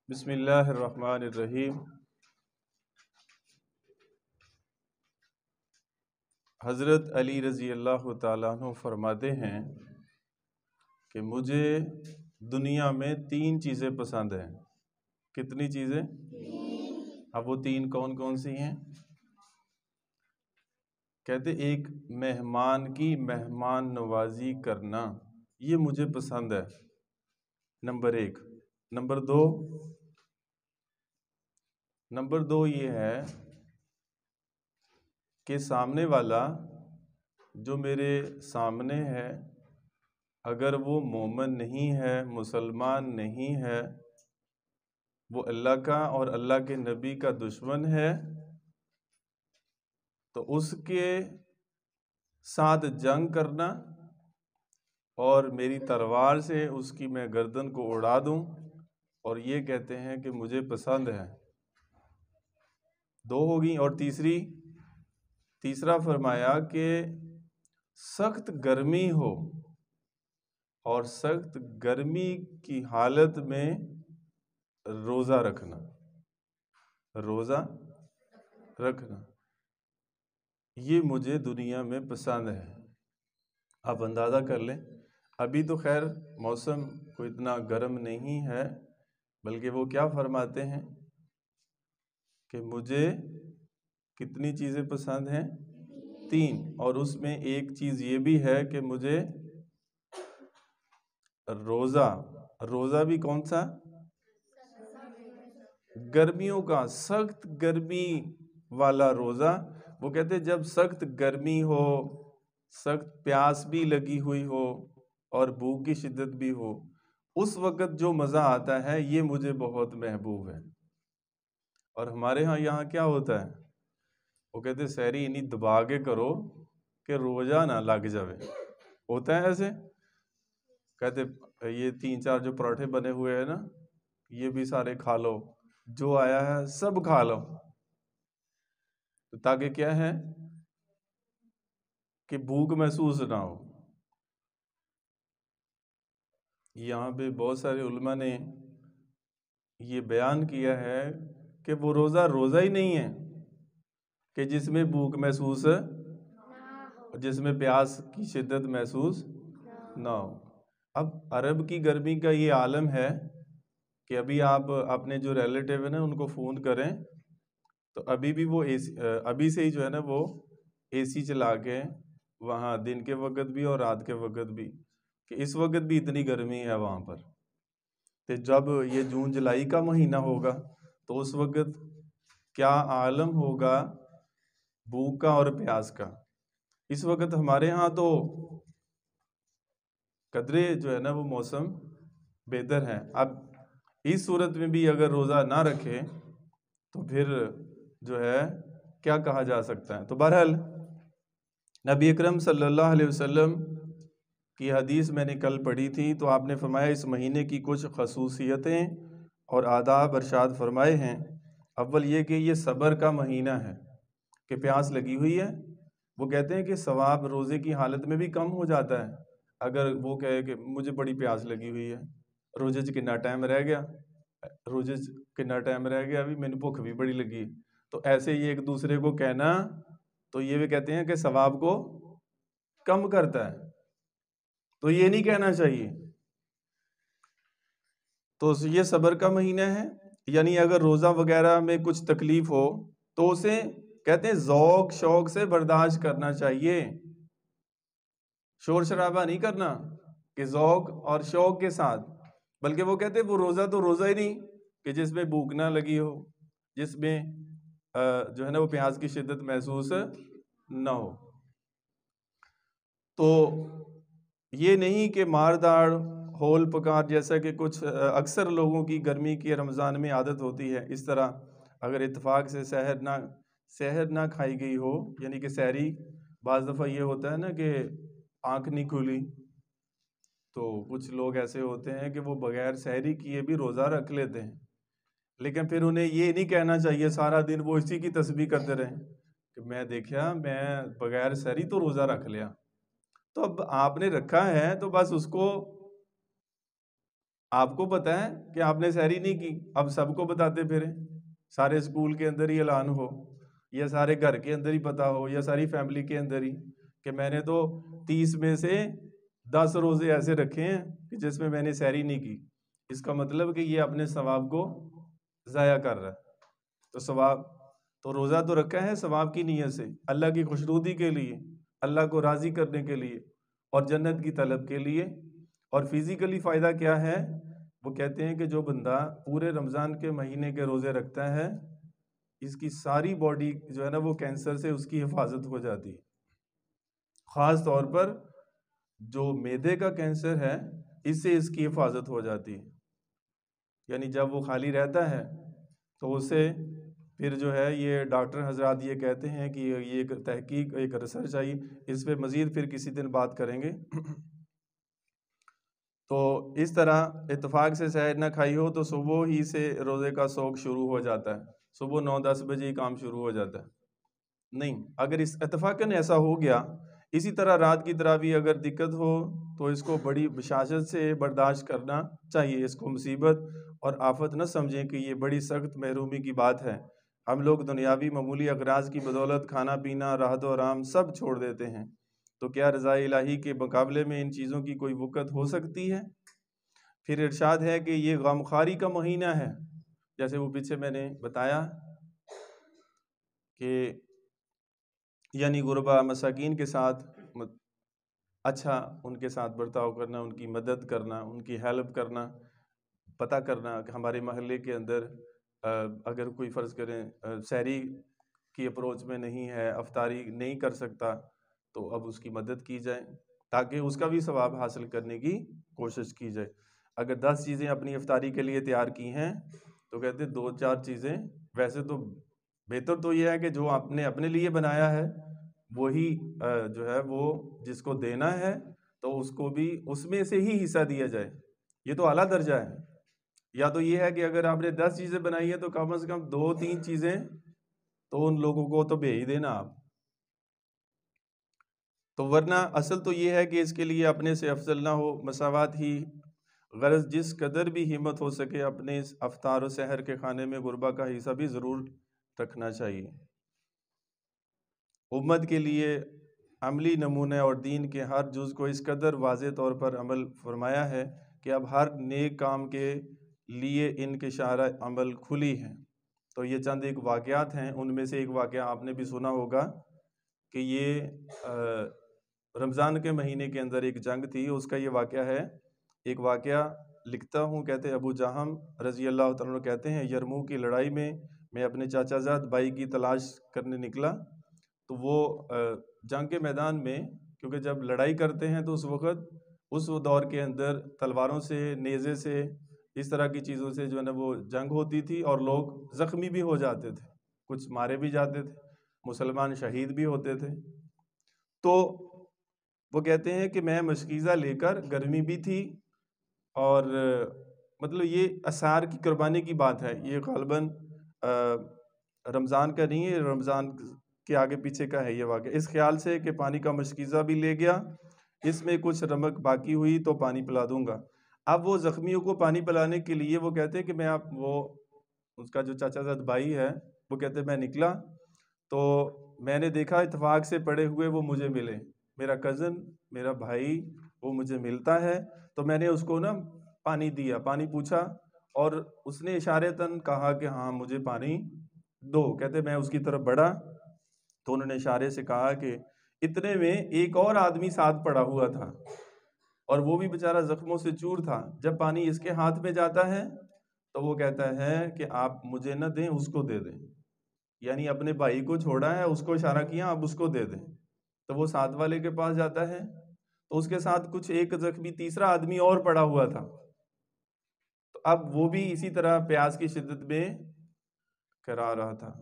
بسم اللہ الرحمن الرحیم۔ حضرت علی رضی اللہ تعالیٰ عنہ فرماتے ہیں کہ مجھے دنیا میں 3 چیزیں پسند ہیں۔ کتنی چیزیں؟ اب وہ 3 کون کون سی ہیں؟ کہتے ایک مہمان کی مہمان نوازی کرنا، یہ مجھے پسند ہے، نمبر 1۔ نمبر 2 یہ ہے کہ سامنے والا جو میرے سامنے ہے اگر وہ مومن نہیں ہے، مسلمان نہیں ہے، وہ اللہ کا اور اللہ کے نبی کا دشمن ہے، تو اس کے ساتھ جنگ کرنا اور میری تلوار سے اس کی میں گردن کو اڑا دوں، اور یہ کہتے ہیں کہ مجھے پسند ہے۔ 2 ہوگی۔ اور تیسرا فرمایا کہ سخت گرمی ہو اور سخت گرمی کی حالت میں روزہ رکھنا، یہ مجھے دنیا میں پسند ہے۔ آپ اندازہ کر لیں، ابھی تو خیر موسم کوئی اتنا گرم نہیں ہے، بلکہ وہ کیا فرماتے ہیں کہ مجھے کتنی چیزیں پسند ہیں؟ 3، اور اس میں ایک چیز یہ بھی ہے کہ مجھے روزہ بھی کون سا؟ گرمیوں کا، سخت گرمی والا روزہ۔ وہ کہتے جب سخت گرمی ہو، سخت پیاس بھی لگی ہوئی ہو اور بھوک کی شدت بھی ہو، اس وقت جو مزہ آتا ہے یہ مجھے بہت محبوب ہے۔ اور ہمارے یہاں کیا ہوتا ہے؟ وہ کہتے سحری انہی دبا کے کرو کہ روزہ نہ لگ جاوے۔ ہوتا ہے ایسے؟ کہتے یہ 3-4 جو پراٹھے بنے ہوئے ہیں نا، یہ بھی سارے کھا لو، جو آیا ہے سب کھا لو، تاکہ کیا ہے کہ بھوک محسوس نہ ہو۔ یہاں پہ بہت سارے علماء نے یہ بیان کیا ہے کہ وہ روزہ ہی نہیں ہے کہ جس میں بھوک محسوس، جس میں پیاس کی شدت محسوس نہ ہو۔ اب عرب کی گرمی کا یہ عالم ہے کہ ابھی آپ اپنے جو ریلیٹیو ہیں نا ان کو فون کریں تو ابھی بھی وہ ابھی سے ہی جو ہے نا وہ اے سی چلا کے وہاں دن کے وقت بھی اور رات کے وقت بھی، کہ اس وقت بھی اتنی گرمی ہے وہاں پر۔ تو جب یہ جون جولائی کا مہینہ ہوگا تو اس وقت کیا عالم ہوگا بھوک کا اور پیاس کا۔ اس وقت ہمارے ہاں تو قدرے جو ہے نا وہ موسم بہتر ہے۔ اب اس صورت میں بھی اگر روزہ نہ رکھے تو پھر جو ہے کیا کہا جا سکتا ہے؟ تو بہرحال نبی اکرم صلی اللہ علیہ وسلم کی حدیث میں نے کل پڑھی تھی، تو آپ نے فرمایا اس مہینے کی کچھ خصوصیتیں اور آداب ارشاد فرمائے ہیں۔ اول یہ کہ یہ صبر کا مہینہ ہے، کہ پیاس لگی ہوئی ہے، وہ کہتے ہیں کہ ثواب روزے کی حالت میں بھی کم ہو جاتا ہے۔ اگر وہ کہے کہ مجھے بڑی پیاس لگی ہوئی ہے، روزے کتنا ٹائم رہ گیا، ابھی میں نے بھوک بھی بڑی لگی، تو ایسے ہی ایک دوسرے کو کہنا تو یہ بھی کہتے ہیں کہ ثواب کو کم کرتا ہے، تو یہ نہیں کہنا چاہیے۔ تو یہ صبر کا مہینہ ہے، یعنی اگر روزہ وغیرہ میں کچھ تکلیف ہو تو اسے کہتے ہیں ذوق شوق سے برداشت کرنا چاہیے، شور شرابہ نہیں کرنا کہ ذوق اور شوق کے ساتھ، بلکہ وہ کہتے ہیں وہ روزہ تو روزہ ہی نہیں کہ جس میں بھوک نہ لگی ہو، جس میں جو ہے نا وہ پیاس کی شدت محسوس نہ ہو۔ تو یہ نہیں کہ مار داڑ ہول پکار جیسا کہ کچھ اکثر لوگوں کی گرمی کی رمضان میں عادت ہوتی ہے، اس طرح اگر اتفاق سے سحر نہ کھائی گئی ہو، یعنی کہ سحری، بعض دفعہ یہ ہوتا ہے نا کہ آنکھ نہیں کھلی، تو کچھ لوگ ایسے ہوتے ہیں کہ وہ بغیر سحری کیے بھی روزہ رکھ لیتے ہیں، لیکن پھر انہیں یہ نہیں کہنا چاہیے سارا دن وہ اسی کی تسبیح کرتے رہیں کہ میں دیکھا میں بغیر سحری تو روزہ رکھ لیا۔ تو اب آپ نے رکھا ہے تو بس اس کو آپ کو پتہ ہے کہ آپ نے سحری نہیں کی، اب سب کو بتاتے پھریں، سارے اسکول کے اندر ہی اعلان ہو، یا سارے گھر کے اندر ہی پتہ ہو، یا ساری فیملی کے اندر ہی کہ میں نے تو 30 میں سے 10 روزے ایسے رکھے ہیں کہ جس میں نے سحری نہیں کی، اس کا مطلب کہ یہ اپنے ثواب کو ضائع کر رہا ہے۔ تو ثواب تو روزہ تو رکھا ہے ثواب کی نیت سے، اللہ کی خوشنودی کے لیے، اللہ کو راضی کرنے کے لیے اور جنت کی طلب کے لیے۔ اور فزیکلی فائدہ کیا ہے؟ وہ کہتے ہیں کہ جو بندہ پورے رمضان کے مہینے کے روزے رکھتا ہے، اس کی ساری باڈی جو ہے نا وہ کینسر سے اس کی حفاظت ہو جاتی ہے۔ خاص طور پر جو معدے کا کینسر ہے، اس سے اس کی حفاظت ہو جاتی ہے۔ یعنی جب وہ خالی رہتا ہے تو اسے پھر جو ہے یہ ڈاکٹر حضرات یہ کہتے ہیں کہ یہ ایک تحقیق، ایک ریسرچ آئی، اس پہ مزید پھر کسی دن بات کریں گے۔ تو اس طرح اتفاق سے سحر نہ کھائی ہو تو صبح ہی سے روزے کا سوگ شروع ہو جاتا ہے، صبح 9-10 بجے ہی کام شروع ہو جاتا ہے۔ نہیں، اگر اس اتفاقاً ایسا ہو گیا، اسی طرح رات کی تراویح اگر دقت ہو تو اس کو بڑی بشاشت سے برداشت کرنا چاہیے، اس کو مصیبت اور آفت نہ سمجھیں کہ یہ بڑی سخت محرومی کی بات ہے۔ ہم لوگ دنیاوی معمولی اغراض کی بدولت کھانا پینا، راحت و آرام سب چھوڑ دیتے ہیں، تو کیا رضا الہی کے مقابلے میں ان چیزوں کی کوئی وقت ہو سکتی ہے؟ پھر ارشاد ہے کہ یہ غمخواری کا مہینہ ہے، جیسے وہ پیچھے میں نے بتایا کہ یعنی غربا مساکین کے ساتھ اچھا ان کے ساتھ برتاؤ کرنا، ان کی مدد کرنا، ان کی ہیلپ کرنا، پتہ کرنا کہ ہمارے محلے کے اندر اگر کوئی فرض کریں سحری کی اپروچ میں نہیں ہے، افطاری نہیں کر سکتا، تو اب اس کی مدد کی جائے تاکہ اس کا بھی ثواب حاصل کرنے کی کوشش کی جائے۔ اگر 10 چیزیں اپنی افطاری کے لیے تیار کی ہیں تو کہتے 2-4 چیزیں، ویسے تو بہتر تو یہ ہے کہ جو آپ نے اپنے لیے بنایا ہے وہی جو ہے وہ جس کو دینا ہے تو اس کو بھی اس میں سے ہی حصہ دیا جائے، یہ تو اعلیٰ درجہ ہے۔ یا تو یہ ہے کہ اگر آپ نے 10 چیزیں بنائی ہیں تو کم از کم 2-3 چیزیں تو ان لوگوں کو تو بھیج دینا آپ۔ تو ورنہ اصل تو یہ ہے کہ اس کے لیے اپنے سے افضل نہ ہو، مساوات ہی غرض جس قدر بھی ہمت ہو سکے اپنے اس افطار و سحر کے کھانے میں غربا کا حصہ بھی ضرور رکھنا چاہیے۔ امت کے لیے عملی نمونہ اور دین کے ہر جز کو اس قدر واضح طور پر عمل فرمایا ہے کہ اب ہر نیک کام کے لیے ان کے شاہراہ عمل کھلی ہے۔ تو یہ چند ایک واقعات ہیں، ان میں سے ایک واقعہ آپ نے بھی سنا ہوگا کہ یہ رمضان کے مہینے کے اندر ایک جنگ تھی، اس کا یہ واقعہ ہے۔ ایک واقعہ لکھتا ہوں، کہتے ابو جہم رضی اللہ تعالیٰ عنہ کہتے ہیں یرموک کی لڑائی میں اپنے چاچا زاد بھائی کی تلاش کرنے نکلا، تو وہ جنگ کے میدان میں، کیونکہ جب لڑائی کرتے ہیں تو اس وقت اس دور کے اندر تلواروں سے، نیزے سے، اس طرح کی چیزوں سے جو ہے نا وہ جنگ ہوتی تھی اور لوگ زخمی بھی ہو جاتے تھے، کچھ مارے بھی جاتے تھے، مسلمان شہید بھی ہوتے تھے۔ تو وہ کہتے ہیں کہ میں مشکیزہ لے کر، گرمی بھی تھی اور مطلب یہ اسعار کی قربانی کی بات ہے، یہ غالباً رمضان کا نہیں ہے، رمضان کے آگے پیچھے کا ہے یہ واقعہ۔ اس خیال سے کہ پانی کا مشکیزہ بھی لے گیا، اس میں کچھ رمق باقی ہوئی تو پانی پلا دوں گا۔ اب وہ زخمیوں کو پانی پلانے کے لیے وہ کہتے ہیں کہ میں اس کا جو چاچا زاد بھائی ہے وہ کہتے ہیں میں نکلا تو میں نے دیکھا اتفاق سے پڑے ہوئے وہ مجھے ملے، میرا کزن، میرا بھائی وہ مجھے ملتا ہے، تو میں نے اس کو نا پانی دیا، پانی پوچھا اور اس نے اشارتاً کہا کہ ہاں مجھے پانی دو۔ کہتے میں اس کی طرف بڑھا تو انہوں نے اشارے سے کہا کہ اتنے میں ایک اور آدمی ساتھ پڑا ہوا تھا اور وہ بھی بیچارہ زخموں سے چور تھا۔ جب پانی اس کے ہاتھ میں جاتا ہے تو وہ کہتا ہے کہ آپ مجھے نہ دیں، اس کو دے دیں، یعنی اپنے بھائی کو چھوڑا ہے، اس کو اشارہ کیا آپ اس کو دے دیں۔ تو وہ ساتھ والے کے پاس جاتا ہے تو اس کے ساتھ کچھ ایک زخمی تیسرا آدمی اور پڑا ہوا تھا، تو اب وہ بھی اسی طرح پیاس کی شدت میں کرا رہا تھا،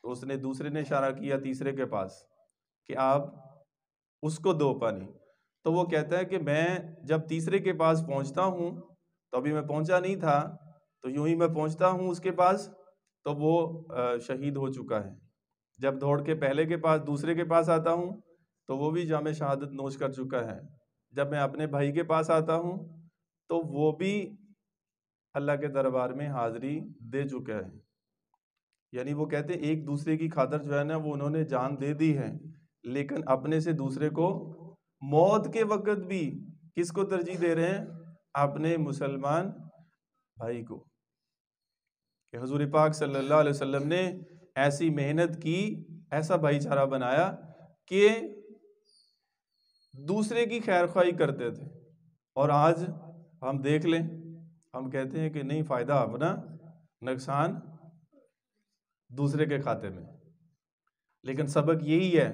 تو اس نے دوسرے نے اشارہ کیا تیسرے کے پاس کہ آپ اس کو دو پانی۔ تو وہ کہتا ہے کہ میں جب تیسرے کے پاس پہنچتا ہوں، تو ابھی میں پہنچا نہیں تھا، تو یوں ہی میں پہنچتا ہوں اس کے پاس تو وہ شہید ہو چکا ہے۔ جب دوڑ کے پہلے کے پاس دوسرے کے پاس آتا ہوں تو وہ بھی جام شہادت نوش کر چکا ہے۔ جب میں اپنے بھائی کے پاس آتا ہوں تو وہ بھی اللہ کے دربار میں حاضری دے چکا ہے. یعنی وہ کہتے ہیں ایک دوسرے کی خاطر جو ہے نا وہ انہوں نے جان دے دی ہے، لیکن اپنے سے دوسرے کو موت کے وقت بھی کس کو ترجیح دے رہے ہیں؟ اپنے مسلمان بھائی کو. کہ حضور پاک صلی اللہ علیہ وسلم نے ایسی محنت کی، ایسا بھائی چارہ بنایا کہ دوسرے کی خیر خواہی کرتے تھے. اور آج ہم دیکھ لیں، ہم کہتے ہیں کہ نہیں، فائدہ اپنا، نقصان دوسرے کے کھاتے میں. لیکن سبق یہی ہے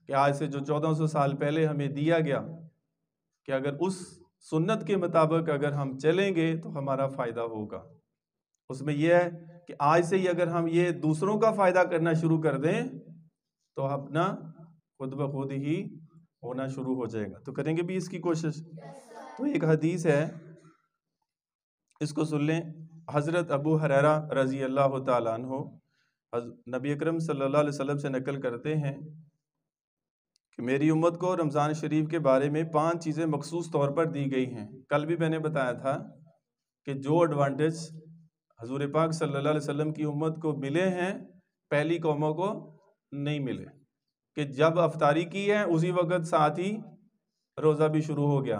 کہ آج سے جو 1400 سال پہلے ہمیں دیا گیا کہ اگر اس سنت کے مطابق اگر ہم چلیں گے تو ہمارا فائدہ ہوگا. اس میں یہ ہے کہ آج سے ہی اگر ہم یہ دوسروں کا فائدہ کرنا شروع کر دیں تو اپنا خود بخود ہی ہونا شروع ہو جائے گا. تو کریں گے بھی اس کی کوشش. تو ایک حدیث ہے، اس کو سن لیں. حضرت ابو ہریرہ رضی اللہ تعالیٰ عنہ نبی اکرم صلی اللہ علیہ وسلم سے نقل کرتے ہیں کہ میری امت کو رمضان شریف کے بارے میں 5 چیزیں مخصوص طور پر دی گئی ہیں. کل بھی میں نے بتایا تھا کہ جو ایڈوانٹیج حضور پاک صلی اللہ علیہ وسلم کی امت کو ملے ہیں پہلی قوموں کو نہیں ملے، کہ جب افطاری کی ہے اسی وقت ساتھ ہی روزہ بھی شروع ہو گیا.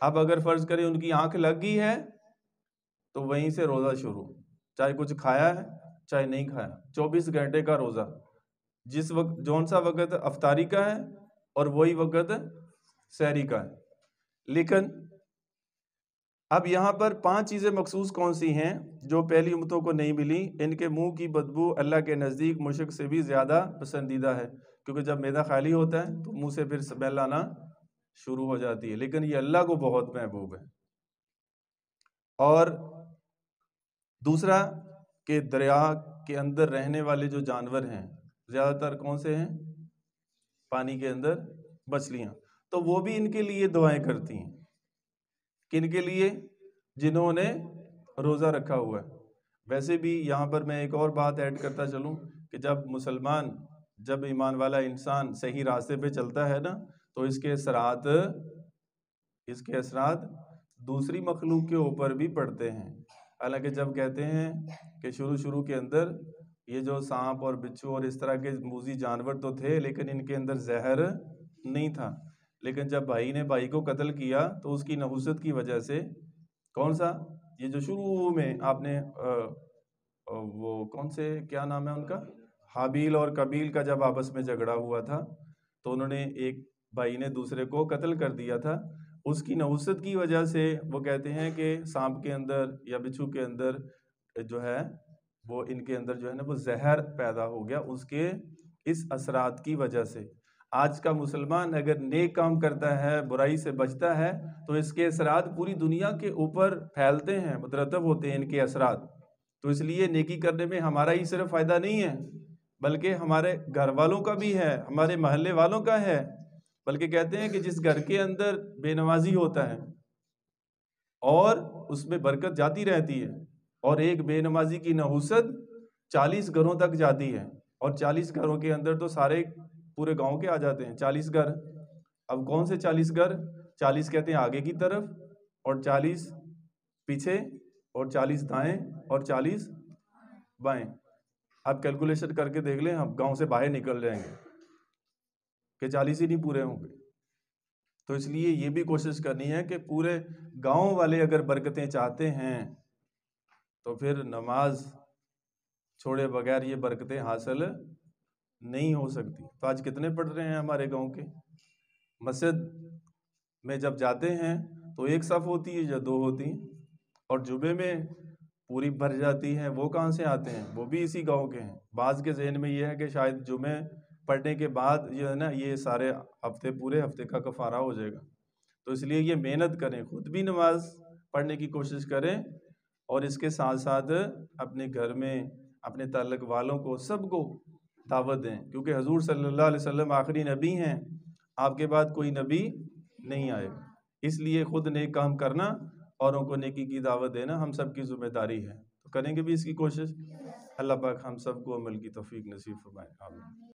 اب اگر فرض کریں ان کی آنکھ لگ گئی ہے تو وہیں سے روزہ شروع، چاہے کچھ کھایا ہے چاہے نہیں کھایا، 24 گھنٹے کا روزہ. جس وقت جون سا وقت افطاری کا ہے اور وہی وقت سحری کا ہے. لیکن اب یہاں پر 5 چیزیں مخصوص کون سی ہیں جو پہلی امتوں کو نہیں ملی؟ ان کے منہ کی بدبو اللہ کے نزدیک مشک سے بھی زیادہ پسندیدہ ہے، کیونکہ جب معدہ خالی ہوتا ہے تو منہ سے پھر اسمیل آنا شروع ہو جاتی ہے، لیکن یہ اللہ کو بہت محبوب ہے. اور دوسرا کہ دریا کے اندر رہنے والے جو جانور ہیں زیادہ تر کون سے ہیں؟ پانی کے اندر مچھلیاں. تو وہ بھی ان کے لیے دعائیں کرتی ہیں. کن کے لیے؟ جنہوں نے روزہ رکھا ہوا ہے. ویسے بھی یہاں پر میں ایک اور بات ایڈ کرتا چلوں کہ جب مسلمان، جب ایمان والا انسان صحیح راستے پہ چلتا ہے نا تو اس کے اثرات دوسری مخلوق کے اوپر بھی پڑتے ہیں. حالانکہ جب کہتے ہیں کہ شروع کے اندر یہ جو سانپ اور بچھو اور اس طرح کے موذی جانور تو تھے لیکن ان کے اندر زہر نہیں تھا، لیکن جب بھائی نے بھائی کو قتل کیا تو اس کی نحوست کی وجہ سے کون سا، یہ جو شروع میں آپ نے وہ کون سے، کیا نام ہے ان کا، حابیل اور قبیل کا جب آپس میں جھگڑا ہوا تھا تو انہوں نے ایک بھائی نے دوسرے کو قتل کر دیا تھا. اس کی نحوست کی وجہ سے وہ کہتے ہیں کہ سانپ کے اندر یا بچھو کے اندر جو ہے وہ ان کے اندر جو ہے نا وہ زہر پیدا ہو گیا اس کے اس اثرات کی وجہ سے. آج کا مسلمان اگر نیک کام کرتا ہے، برائی سے بچتا ہے تو اس کے اثرات پوری دنیا کے اوپر پھیلتے ہیں، مترتب ہوتے ہیں ان کے اثرات. تو اس لیے نیکی کرنے میں ہمارا ہی صرف فائدہ نہیں ہے بلکہ ہمارے گھر والوں کا بھی ہے، ہمارے محلے والوں کا ہے. بلکہ کہتے ہیں کہ جس گھر کے اندر بے نمازی ہوتا ہے اور اس میں برکت جاتی رہتی ہے، اور ایک بے نمازی کی نحوست 40 گھروں تک جاتی ہے، اور 40 گھروں کے اندر تو سارے پورے گاؤں کے آ جاتے ہیں 40 گھر. اب کون سے 40 گھر؟ 40 کہتے ہیں آگے کی طرف، اور 40 پیچھے، اور 40 دائیں، اور 40 بائیں. اب کیلکولیشن کر کے دیکھ لیں، ہم گاؤں سے باہر نکل جائیں گے کہ 40 ہی نہیں پورے ہوں گے. تو اس لیے یہ بھی کوشش کرنی ہے کہ پورے گاؤں والے اگر برکتیں چاہتے ہیں تو پھر نماز چھوڑے بغیر یہ برکتیں حاصل نہیں ہو سکتی. تو آج کتنے پڑھ رہے ہیں ہمارے گاؤں کے؟ مسجد میں جب جاتے ہیں تو ایک صف ہوتی ہے یا 2 ہوتی ہیں، اور جمعے میں پوری بھر جاتی ہے. وہ کہاں سے آتے ہیں؟ وہ بھی اسی گاؤں کے ہیں. بعض کے ذہن میں یہ ہے کہ شاید جمعے پڑھنے کے بعد یہ ہے نا یہ سارے پورے ہفتے کا کفارہ ہو جائے گا. تو اس لیے یہ محنت کریں، خود بھی نماز پڑھنے کی کوشش کریں، اور اس کے ساتھ ساتھ اپنے گھر میں اپنے تعلق والوں کو سب کو دعوت دیں، کیونکہ حضور صلی اللہ علیہ وسلم آخری نبی ہیں، آپ کے بعد کوئی نبی نہیں آئے. اس لیے خود نیک کام کرنا، اوروں کو نیکی کی دعوت دینا ہم سب کی ذمہ داری ہے. تو کریں گے بھی اس کی کوشش. اللہ پاک ہم سب کو عمل کی توفیق نصیب فرمائے. آمین.